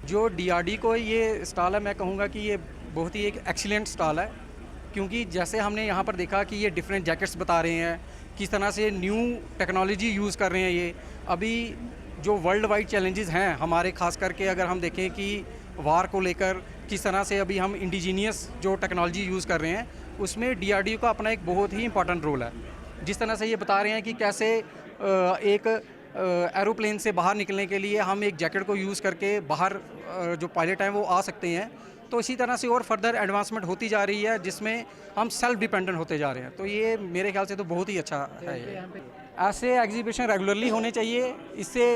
जो डीआरडी को ये स्टॉल है, मैं कहूँगा कि ये बहुत ही एक एक्सीलेंट स्टॉल है, क्योंकि जैसे हमने यहाँ पर देखा कि ये डिफरेंट जैकेट्स बता रहे हैं, किस तरह से न्यू टेक्नोलॉजी यूज़ कर रहे हैं। ये अभी जो वर्ल्ड वाइड चैलेंजेस हैं हमारे, ख़ास करके अगर हम देखें कि वार को लेकर किस तरह से अभी हम इंडिजीनियस जो टेक्नोलॉजी यूज़ कर रहे हैं, उसमें डीआरडीओ का अपना एक बहुत ही इंपॉर्टेंट रोल है। जिस तरह से ये बता रहे हैं कि कैसे एक एरोप्लेन से बाहर निकलने के लिए हम एक जैकेट को यूज़ करके बाहर जो पायलट हैं वो आ सकते हैं। तो इसी तरह से और फर्दर एडवांसमेंट होती जा रही है, जिसमें हम सेल्फ डिपेंडेंट होते जा रहे हैं। तो ये मेरे ख्याल से तो बहुत ही अच्छा है। ये ऐसे एग्जीबिशन रेगुलरली होने चाहिए। इससे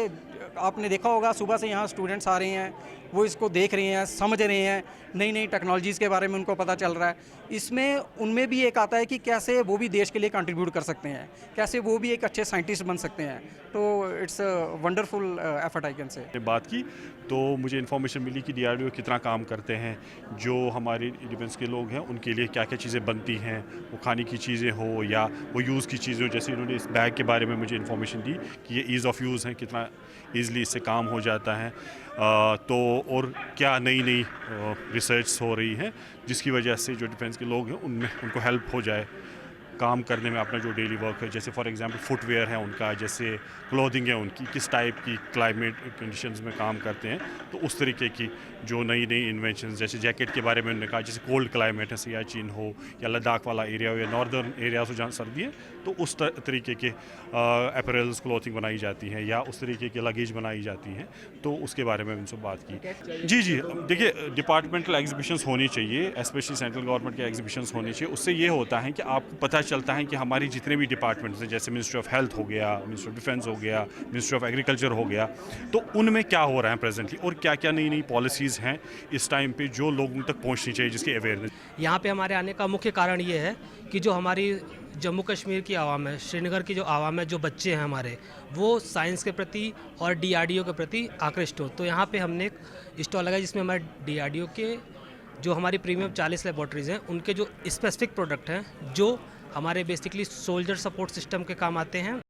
आपने देखा होगा सुबह से यहाँ स्टूडेंट्स आ रहे हैं, वो इसको देख रहे हैं, समझ रहे हैं, नई नई टेक्नोलॉजीज़ के बारे में उनको पता चल रहा है। इसमें उनमें भी एक आता है कि कैसे वो भी देश के लिए कंट्रीब्यूट कर सकते हैं, कैसे वो भी एक अच्छे साइंटिस्ट बन सकते हैं। तो it's wonderful effort I can say. बात की तो मुझे इन्फॉर्मेशन मिली कि डीआरडीओ कितना काम करते हैं, जो हमारे डिफेंस के लोग हैं उनके लिए क्या क्या चीज़ें बनती हैं, वो खाने की चीज़ें हो या वो यूज़ की चीज़ें हो। जैसे इन्होंने इस बैग के बारे में मुझे इन्फॉर्मेशन दी कि ये ईज़ ऑफ़ यूज़ है, कितना ईज़िली इससे काम हो जाता है। तो और क्या नई नई रिसर्च हो रही है जिसकी वजह से जो डिफेंस के लोग हैं उनमें उनको हेल्प हो जाए काम करने में अपना जो डेली वर्क है। जैसे फॉर एग्जांपल फुटवेयर है उनका, जैसे क्लोथिंग है उनकी, किस टाइप की क्लाइमेट कंडीशंस में काम करते हैं। तो उस तरीके की जो नई नई इन्वेंशंस, जैसे जैकेट के बारे में उन्होंने कहा, जैसे कोल्ड क्लाइमेट है, सियाचिन हो या लद्दाख वाला एरिया हो या नॉर्दर्न एरिया हो जहाँ सर्दी है, तो उस तरीके के अपरेल्स क्लोथिंग बनाई जाती हैं या उस तरीके के लगेज बनाई जाती हैं। तो उसके बारे में उनसे बात की। जी जी, देखिए डिपार्टमेंटल एग्जीबिशंस होनी चाहिए, स्पेशली सेंट्रल गवर्नमेंट के एग्जीबिशंस होने चाहिए। उससे ये होता है कि आपको पता चलता है कि हमारी जितने भी डिपार्टमेंट्स हैं, जैसे मिनिस्ट्री ऑफ हेल्थ हो गया, मिनिस्ट्री ऑफ डिफेंस हो गया, मिनिस्ट्री ऑफ एग्रीकल्चर हो गया, तो उनमें क्या हो रहा है प्रेजेंटली और क्या क्या नई नई पॉलिसीज़ हैं इस टाइम पे जो लोगों तक पहुंचनी चाहिए, जिसकी अवेयरनेस। यहाँ पे हमारे आने का मुख्य कारण ये है कि जो हमारी जम्मू कश्मीर की आवाम है, श्रीनगर की जो आवाम है, जो बच्चे हैं हमारे, वो साइंस के प्रति और डीआरडीओ के प्रति आकृष्ट हो। तो यहाँ पे हमने एक स्टॉल लगाया जिसमें हमारे डीआरडीओ के जो हमारी प्रीमियम 40 लेबॉर्ट्रीज़ हैं, उनके जो स्पेसिफिक प्रोडक्ट हैं जो हमारे बेसिकली सोल्जर सपोर्ट सिस्टम के काम आते हैं।